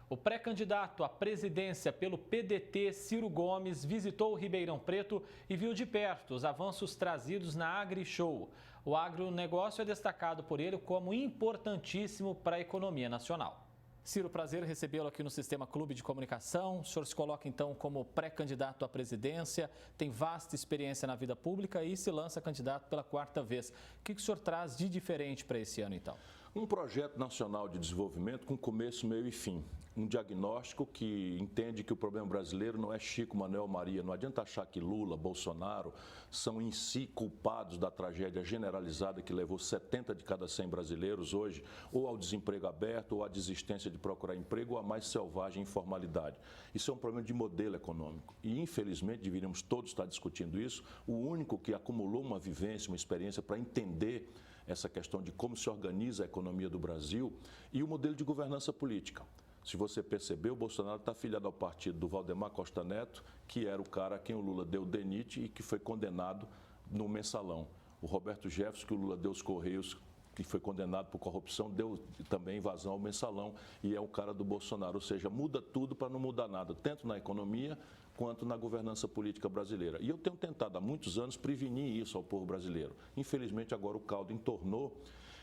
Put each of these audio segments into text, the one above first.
O pré-candidato à presidência pelo PDT, Ciro Gomes, visitou o Ribeirão Preto e viu de perto os avanços trazidos na AgriShow. O agronegócio é destacado por ele como importantíssimo para a economia nacional. Ciro, prazer recebê-lo aqui no Sistema Clube de Comunicação. O senhor se coloca então como pré-candidato à presidência, tem vasta experiência na vida pública e se lança candidato pela 4ª vez. O que o senhor traz de diferente para esse ano então? Um projeto nacional de desenvolvimento com começo, meio e fim. Um diagnóstico que entende que o problema brasileiro não é Chico, Manuel, Maria. Não adianta achar que Lula, Bolsonaro são em si culpados da tragédia generalizada que levou 70 de cada 100 brasileiros hoje ou ao desemprego aberto ou à desistência de procurar emprego ou à mais selvagem informalidade. Isso é um problema de modelo econômico e, infelizmente, deveríamos todos estar discutindo isso. O único que acumulou uma vivência, uma experiência para entender essa questão de como se organiza a economia do Brasil e o modelo de governança política. Se você percebeu, o Bolsonaro está afiliado ao partido do Valdemar Costa Neto, que era o cara a quem o Lula deu DENIT e que foi condenado no Mensalão. O Roberto Jefferson, que o Lula deu os Correios, que foi condenado por corrupção, deu também vazão ao Mensalão e é o cara do Bolsonaro. Ou seja, muda tudo para não mudar nada, tanto na economia quanto na governança política brasileira. E eu tenho tentado há muitos anos prevenir isso ao povo brasileiro. Infelizmente, agora o caldo entornou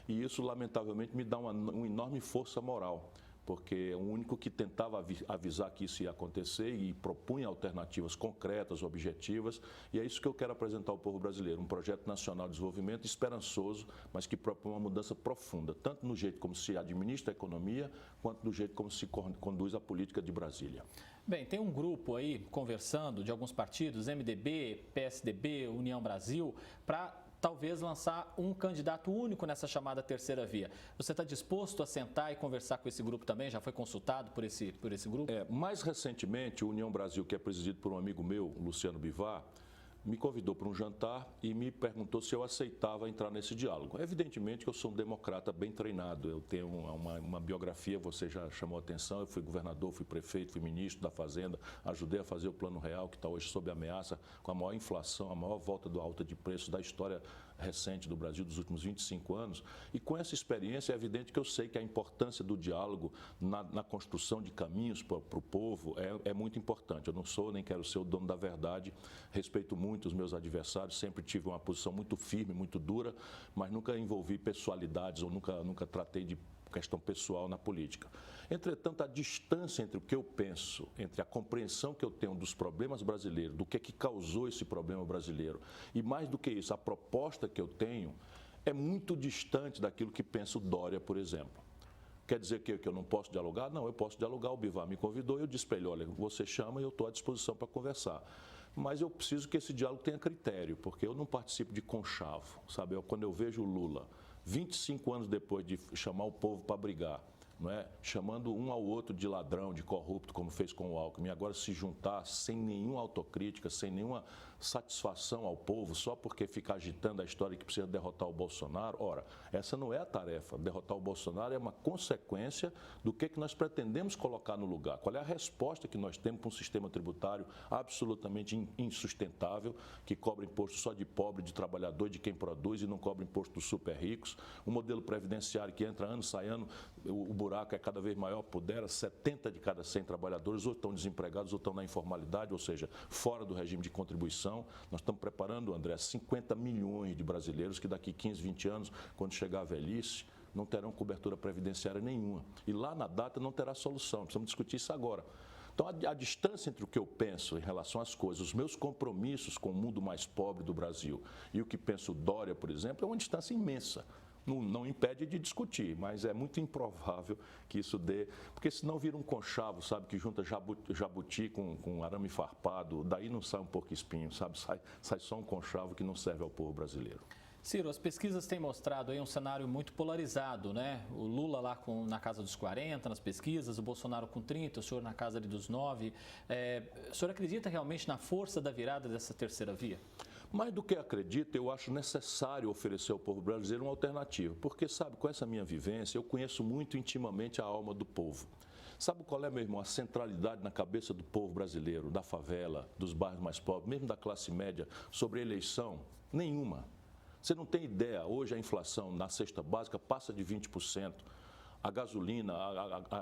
e isso, lamentavelmente, me dá uma enorme força moral, porque é o único que tentava avisar que isso ia acontecer e propunha alternativas concretas, objetivas, e é isso que eu quero apresentar ao povo brasileiro, um projeto nacional de desenvolvimento esperançoso, mas que propõe uma mudança profunda, tanto no jeito como se administra a economia, quanto no jeito como se conduz a política de Brasília. Bem, tem um grupo aí conversando de alguns partidos, MDB, PSDB, União Brasil, para talvez lançar um candidato único nessa chamada terceira via. Você está disposto a sentar e conversar com esse grupo também? Já foi consultado por esse grupo? Mais recentemente, a União Brasil, que é presidido por um amigo meu, Luciano Bivar, me convidou para um jantar e me perguntou se eu aceitava entrar nesse diálogo. Evidentemente que eu sou um democrata bem treinado, eu tenho uma biografia, você já chamou a atenção, eu fui governador, fui prefeito, fui ministro da Fazenda, ajudei a fazer o Plano Real, que está hoje sob ameaça, com a maior inflação, a maior volta do alta de preços da história recente do Brasil dos últimos 25 anos. E com essa experiência é evidente que eu sei que a importância do diálogo na construção de caminhos para o povo é muito importante. Eu não sou nem quero ser o dono da verdade, respeito muito os meus adversários, sempre tive uma posição muito firme, muito dura, mas nunca envolvi pessoalidades ou nunca tratei de questão pessoal na política. Entretanto, a distância entre o que eu penso, entre a compreensão que eu tenho dos problemas brasileiros, do que é que causou esse problema brasileiro, e mais do que isso, a proposta que eu tenho é muito distante daquilo que pensa o Dória, por exemplo. Quer dizer que eu não posso dialogar? Não, eu posso dialogar. O Bivar me convidou e eu disse para ele, olha, você chama e eu estou à disposição para conversar. Mas eu preciso que esse diálogo tenha critério, porque eu não participo de conchavo, sabe? Quando eu vejo o Lula, 25 anos depois de chamar o povo para brigar, não é? Chamando um ao outro de ladrão, de corrupto, como fez com o Alckmin, agora se juntar sem nenhuma autocrítica, sem nenhuma satisfação ao povo, só porque fica agitando a história que precisa derrotar o Bolsonaro. Ora, essa não é a tarefa. Derrotar o Bolsonaro é uma consequência do que nós pretendemos colocar no lugar. Qual é a resposta que nós temos para um sistema tributário absolutamente insustentável, que cobra imposto só de pobre, de trabalhador, de quem produz e não cobra imposto dos super ricos. Um modelo previdenciário que entra ano, sai ano, o buraco é cada vez maior, pudera 70 de cada 100 trabalhadores ou estão desempregados ou estão na informalidade, ou seja, fora do regime de contribuição. Nós estamos preparando, André, 50 milhões de brasileiros que daqui 15, 20 anos, quando chegar a velhice, não terão cobertura previdenciária nenhuma. E lá na data não terá solução, precisamos discutir isso agora. Então, a distância entre o que eu penso em relação às coisas, os meus compromissos com o mundo mais pobre do Brasil e o que pensa o Dória, por exemplo, é uma distância imensa. Não impede de discutir, mas é muito improvável que isso dê, porque senão vira um conchavo, sabe, que junta jabuti com arame farpado, daí não sai um porco espinho, sabe, sai só um conchavo que não serve ao povo brasileiro. Ciro, as pesquisas têm mostrado aí um cenário muito polarizado, né? O Lula lá na casa dos 40 nas pesquisas, o Bolsonaro com 30, o senhor na casa dos 9. O senhor acredita realmente na força da virada dessa terceira via? Mais do que acredito, eu acho necessário oferecer ao povo brasileiro uma alternativa, porque, sabe, com essa minha vivência, eu conheço muito intimamente a alma do povo. Sabe qual é, meu irmão, a centralidade na cabeça do povo brasileiro, da favela, dos bairros mais pobres, mesmo da classe média, sobre a eleição? Nenhuma. Você não tem ideia, hoje a inflação na cesta básica passa de 20%. a gasolina,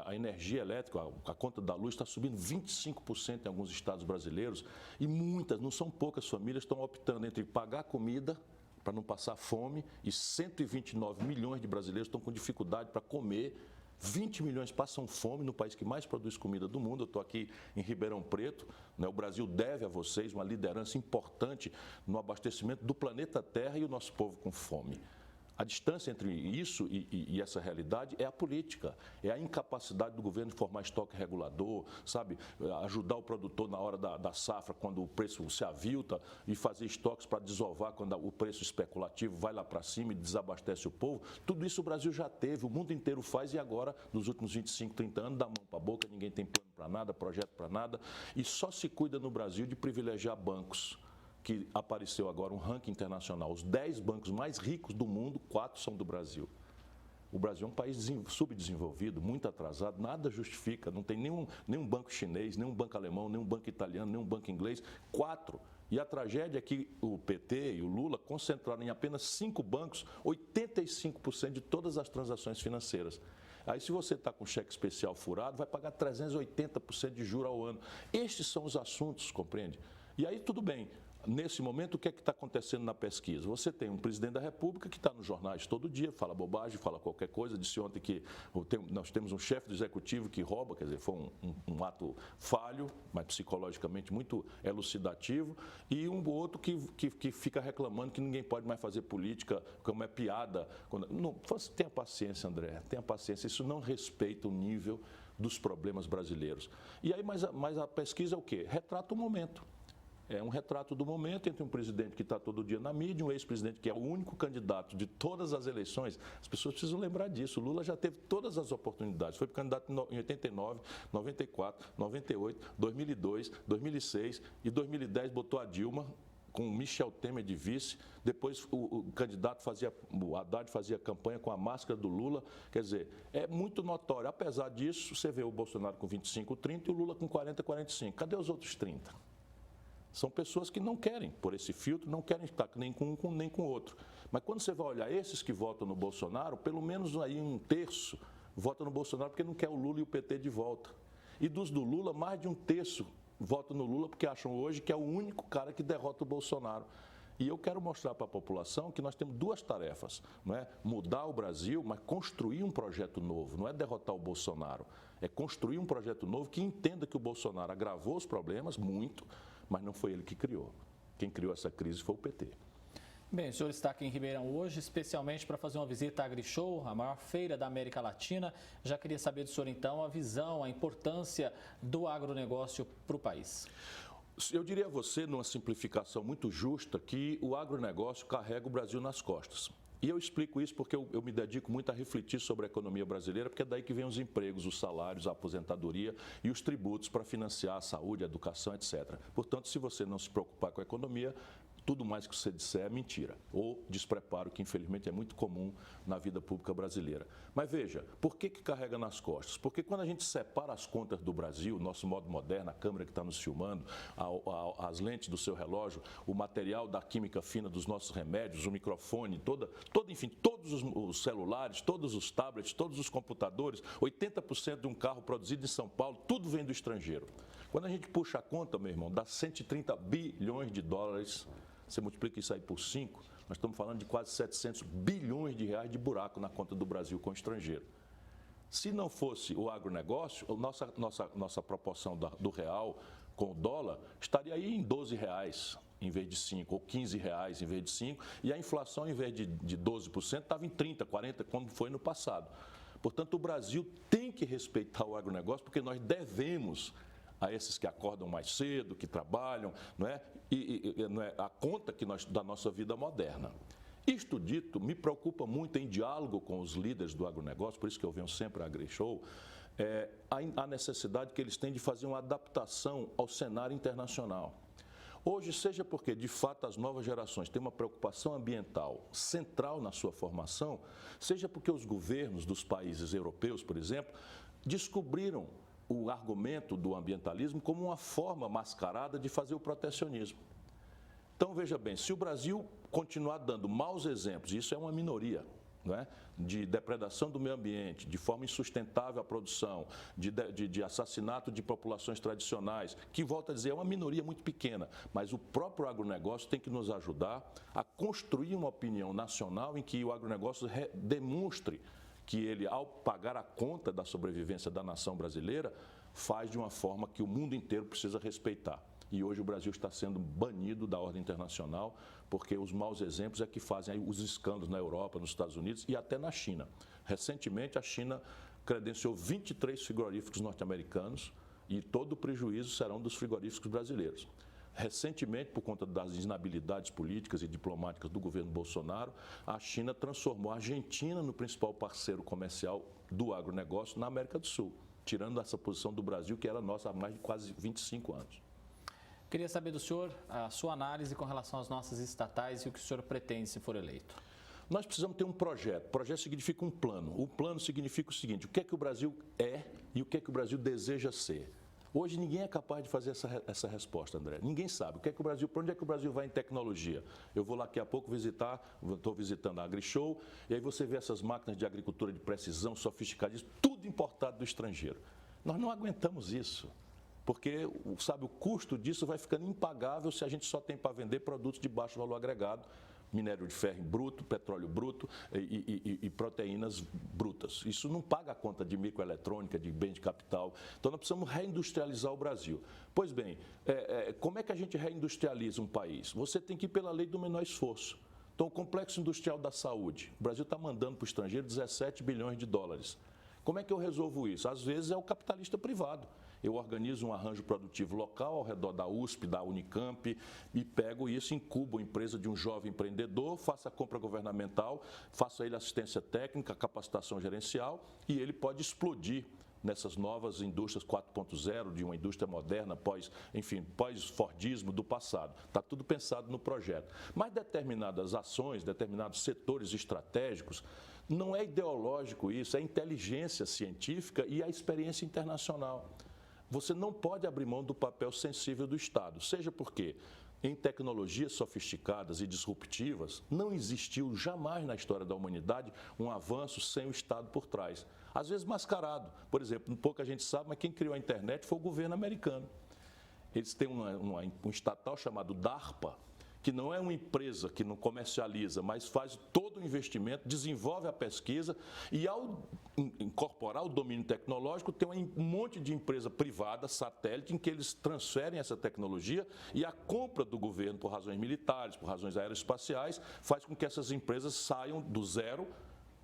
a energia elétrica, a conta da luz está subindo 25% em alguns estados brasileiros e muitas, não são poucas famílias, estão optando entre pagar comida para não passar fome e 129 milhões de brasileiros estão com dificuldade para comer. 20 milhões passam fome no país que mais produz comida do mundo. Eu estou aqui em Ribeirão Preto, né? O Brasil deve a vocês uma liderança importante no abastecimento do planeta Terra e o nosso povo com fome. A distância entre isso e essa realidade é a política, é a incapacidade do governo de formar estoque regulador, sabe, ajudar o produtor na hora da safra, quando o preço se avilta, e fazer estoques para desovar quando o preço especulativo vai lá para cima e desabastece o povo. Tudo isso o Brasil já teve, o mundo inteiro faz, e agora, nos últimos 25, 30 anos, dá mão para a boca, ninguém tem plano para nada, projeto para nada, e só se cuida no Brasil de privilegiar bancos. Que apareceu agora um ranking internacional. Os 10 bancos mais ricos do mundo, 4 são do Brasil. O Brasil é um país subdesenvolvido, muito atrasado, nada justifica, não tem nenhum banco chinês, nenhum banco alemão, nenhum banco italiano, nenhum banco inglês, 4. E a tragédia é que o PT e o Lula concentraram em apenas 5 bancos 85% de todas as transações financeiras. Aí, se você está com cheque especial furado, vai pagar 380% de juros ao ano. Estes são os assuntos, compreende? E aí, tudo bem. Nesse momento, o que é que está acontecendo na pesquisa? Você tem um presidente da República que está nos jornais todo dia, fala bobagem, fala qualquer coisa. Disse ontem que nós temos um chefe do executivo que rouba, quer dizer, foi um ato falho, mas psicologicamente muito elucidativo, e um outro que fica reclamando que ninguém pode mais fazer política, como é piada. Não, tenha paciência, André, tenha paciência, isso não respeita o nível dos problemas brasileiros. E aí, mas a pesquisa é o quê? Retrata o momento. É um retrato do momento entre um presidente que está todo dia na mídia e um ex-presidente que é o único candidato de todas as eleições. As pessoas precisam lembrar disso. O Lula já teve todas as oportunidades. Foi candidato em 89, 94, 98, 2002, 2006 e 2010 botou a Dilma com o Michel Temer de vice. Depois o candidato o Haddad fazia campanha com a máscara do Lula. Quer dizer, é muito notório. Apesar disso, você vê o Bolsonaro com 25, 30 e o Lula com 40, 45. Cadê os outros 30? São pessoas que não querem, por esse filtro, não querem estar nem com um nem com o outro. Mas quando você vai olhar esses que votam no Bolsonaro, pelo menos aí 1/3 vota no Bolsonaro porque não quer o Lula e o PT de volta. E dos do Lula, mais de 1/3 votam no Lula porque acham hoje que é o único cara que derrota o Bolsonaro. E eu quero mostrar para a população que nós temos 2 tarefas, não é mudar o Brasil, mas construir um projeto novo, não é derrotar o Bolsonaro, é construir um projeto novo que entenda que o Bolsonaro agravou os problemas muito, mas não foi ele que criou. Quem criou essa crise foi o PT. Bem, o senhor está aqui em Ribeirão hoje, especialmente para fazer uma visita à AgriShow, a maior feira da América Latina. Já queria saber do senhor, então, a visão, a importância do agronegócio para o país. Eu diria a você, numa simplificação muito justa, que o agronegócio carrega o Brasil nas costas. E eu explico isso porque eu me dedico muito a refletir sobre a economia brasileira, porque é daí que vem os empregos, os salários, a aposentadoria e os tributos para financiar a saúde, a educação, etc. Portanto, se você não se preocupar com a economia, tudo mais que você disser é mentira ou despreparo, que infelizmente é muito comum na vida pública brasileira. Mas veja, por que carrega nas costas? Porque quando a gente separa as contas do Brasil, nosso modo moderno, a câmera que está nos filmando, as lentes do seu relógio, o material da química fina dos nossos remédios, o microfone, enfim, todos os celulares, todos os tablets, todos os computadores, 80% de um carro produzido em São Paulo, tudo vem do estrangeiro. Quando a gente puxa a conta, meu irmão, dá 130 bilhões de dólares. Você multiplica isso aí por 5, nós estamos falando de quase 700 bilhões de reais de buraco na conta do Brasil com o estrangeiro. Se não fosse o agronegócio, nossa proporção do real com o dólar estaria aí em 12 reais em vez de 5, ou 15 reais em vez de 5, e a inflação, em vez de 12%, estava em 30, 40, como foi no passado. Portanto, o Brasil tem que respeitar o agronegócio, porque nós devemos a esses que acordam mais cedo, que trabalham, não é? Não é a conta da nossa vida moderna. Isto dito, me preocupa muito em diálogo com os líderes do agronegócio, por isso que eu venho sempre à AgriShow, a necessidade que eles têm de fazer uma adaptação ao cenário internacional. Hoje, seja porque, de fato, as novas gerações têm uma preocupação ambiental central na sua formação, seja porque os governos dos países europeus, por exemplo, descobriram o argumento do ambientalismo como uma forma mascarada de fazer o protecionismo. Então, veja bem, se o Brasil continuar dando maus exemplos, e isso é uma minoria, não é? De depredação do meio ambiente, de forma insustentável a produção, de assassinato de populações tradicionais, que, volto a dizer, é uma minoria muito pequena, mas o próprio agronegócio tem que nos ajudar a construir uma opinião nacional em que o agronegócio demonstre que ele, ao pagar a conta da sobrevivência da nação brasileira, faz de uma forma que o mundo inteiro precisa respeitar. E hoje o Brasil está sendo banido da ordem internacional porque os maus exemplos é que fazem os escândalos na Europa, nos Estados Unidos e até na China. Recentemente, a China credenciou 23 frigoríficos norte-americanos e todo o prejuízo serão dos frigoríficos brasileiros. Recentemente, por conta das inabilidades políticas e diplomáticas do governo Bolsonaro, a China transformou a Argentina no principal parceiro comercial do agronegócio na América do Sul, tirando essa posição do Brasil, que era nossa há mais de quase 25 anos. Queria saber do senhor a sua análise com relação às nossas estatais e o que o senhor pretende se for eleito. Nós precisamos ter um projeto. Projeto significa um plano. O plano significa o seguinte: o que é que o Brasil é e o que é que o Brasil deseja ser. Hoje ninguém é capaz de fazer essa resposta, André. Ninguém sabe. O que é que o Brasil, para onde é que o Brasil vai em tecnologia? Eu vou lá daqui a pouco estou visitando a AgriShow, e aí você vê essas máquinas de agricultura de precisão, sofisticadíssimas, tudo importado do estrangeiro. Nós não aguentamos isso. Porque, sabe, o custo disso vai ficando impagável se a gente só tem para vender produtos de baixo valor agregado, minério de ferro bruto, petróleo bruto e proteínas brutas. Isso não paga a conta de microeletrônica, de bem de capital. Então, nós precisamos reindustrializar o Brasil. Pois bem, como é que a gente reindustrializa um país? Você tem que ir pela lei do menor esforço. Então, o complexo industrial da saúde, o Brasil está mandando para o estrangeiro 17 bilhões de dólares. Como é que eu resolvo isso? Às vezes é o capitalista privado. Eu organizo um arranjo produtivo local ao redor da USP, da Unicamp e pego isso, incubo a empresa de um jovem empreendedor, faço a compra governamental, faço a ele assistência técnica, capacitação gerencial e ele pode explodir nessas novas indústrias 4.0, de uma indústria moderna, pós-Fordismo do passado. Está tudo pensado no projeto. Mas determinadas ações, determinados setores estratégicos, não é ideológico isso, é inteligência científica e a experiência internacional. Você não pode abrir mão do papel sensível do Estado, seja porque em tecnologias sofisticadas e disruptivas não existiu jamais na história da humanidade um avanço sem o Estado por trás. Às vezes mascarado. Por exemplo, pouca gente sabe, mas quem criou a internet foi o governo americano. Eles têm um estatal chamado DARPA, que não é uma empresa que não comercializa, mas faz todo o investimento, desenvolve a pesquisa e, ao incorporar o domínio tecnológico, tem um monte de empresa privada, satélite, em que eles transferem essa tecnologia e a compra do governo por razões militares, por razões aeroespaciais, faz com que essas empresas saiam do zero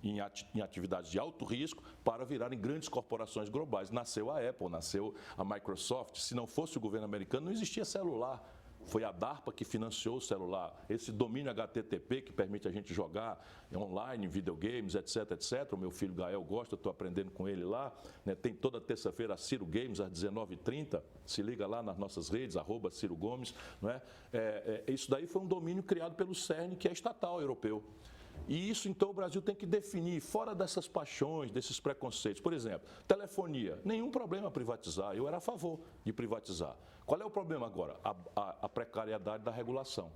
em atividades de alto risco para virarem grandes corporações globais. Nasceu a Apple, nasceu a Microsoft. Se não fosse o governo americano, não existia celular. Foi a DARPA que financiou o celular. Esse domínio HTTP que permite a gente jogar online, videogames, etc, etc. O meu filho Gael gosta, eu estou aprendendo com ele lá. Né? Tem toda terça-feira a Ciro Games, às 19h30. Se liga lá nas nossas redes, @Ciro Gomes. Não é? Isso daí foi um domínio criado pelo CERN, que é estatal europeu. E isso, então, o Brasil tem que definir, fora dessas paixões, desses preconceitos. Por exemplo, telefonia, nenhum problema privatizar, eu era a favor de privatizar. Qual é o problema agora? A precariedade da regulação.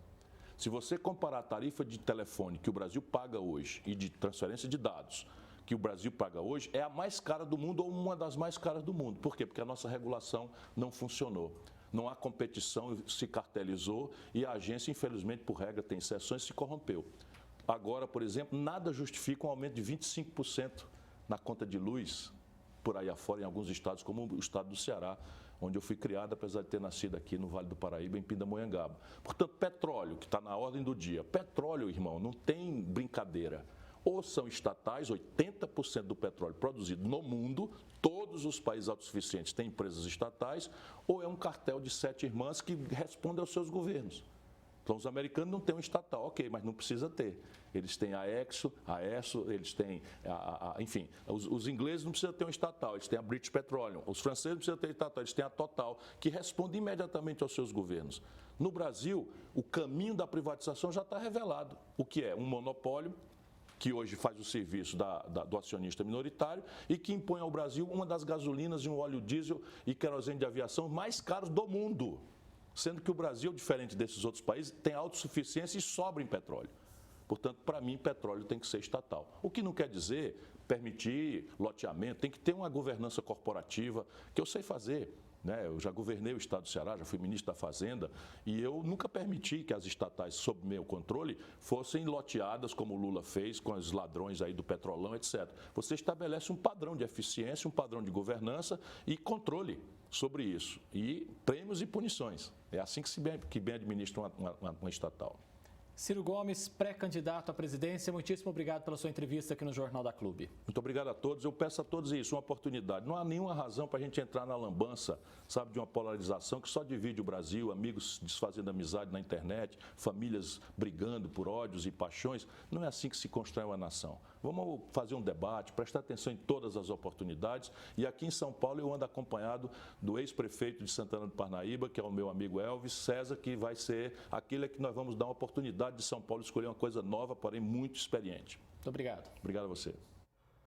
Se você comparar a tarifa de telefone que o Brasil paga hoje e de transferência de dados que o Brasil paga hoje, é a mais cara do mundo ou uma das mais caras do mundo. Por quê? Porque a nossa regulação não funcionou. Não há competição, se cartelizou e a agência, infelizmente, por regra, tem exceções, se corrompeu. Agora, por exemplo, nada justifica um aumento de 25% na conta de luz por aí afora, em alguns estados, como o estado do Ceará, onde eu fui criado, apesar de ter nascido aqui no Vale do Paraíba, em Pindamonhangaba. Portanto, petróleo, que está na ordem do dia. Petróleo, irmão, não tem brincadeira. Ou são estatais, 80% do petróleo produzido no mundo, todos os países autossuficientes têm empresas estatais, ou é um cartel de 7 irmãs que responde aos seus governos. Então, os americanos não têm um estatal, ok, mas não precisa ter. Eles têm a Exxon, a ESSO, eles têm, enfim, os ingleses não precisam ter um estatal, eles têm a British Petroleum. Os franceses não precisam ter estatal, eles têm a Total, que responde imediatamente aos seus governos. No Brasil, o caminho da privatização já está revelado. O que é? Um monopólio, que hoje faz o serviço do acionista minoritário e que impõe ao Brasil uma das gasolinas e um óleo diesel e querosene de aviação mais caros do mundo. Sendo que o Brasil, diferente desses outros países, tem autossuficiência e sobra em petróleo. Portanto, para mim, petróleo tem que ser estatal. O que não quer dizer permitir loteamento, tem que ter uma governança corporativa, que eu sei fazer. Eu já governei o estado do Ceará, já fui ministro da Fazenda e eu nunca permiti que as estatais sob meu controle fossem loteadas como o Lula fez com os ladrões aí do Petrolão, etc. Você estabelece um padrão de eficiência, um padrão de governança e controle sobre isso. E prêmios e punições. É assim que bem administra uma estatal. Ciro Gomes, pré-candidato à presidência, muitíssimo obrigado pela sua entrevista aqui no Jornal da Clube. Muito obrigado a todos. Eu peço a todos isso, uma oportunidade. Não há nenhuma razão para a gente entrar na lambança, sabe, de uma polarização que só divide o Brasil, amigos desfazendo amizade na internet, famílias brigando por ódios e paixões. Não é assim que se constrói uma nação. Vamos fazer um debate, prestar atenção em todas as oportunidades. E aqui em São Paulo eu ando acompanhado do ex-prefeito de Santana do Parnaíba, que é o meu amigo Elvis César, que vai ser aquele que nós vamos dar uma oportunidade de São Paulo escolher uma coisa nova, porém muito experiente. Muito obrigado. Obrigado a você.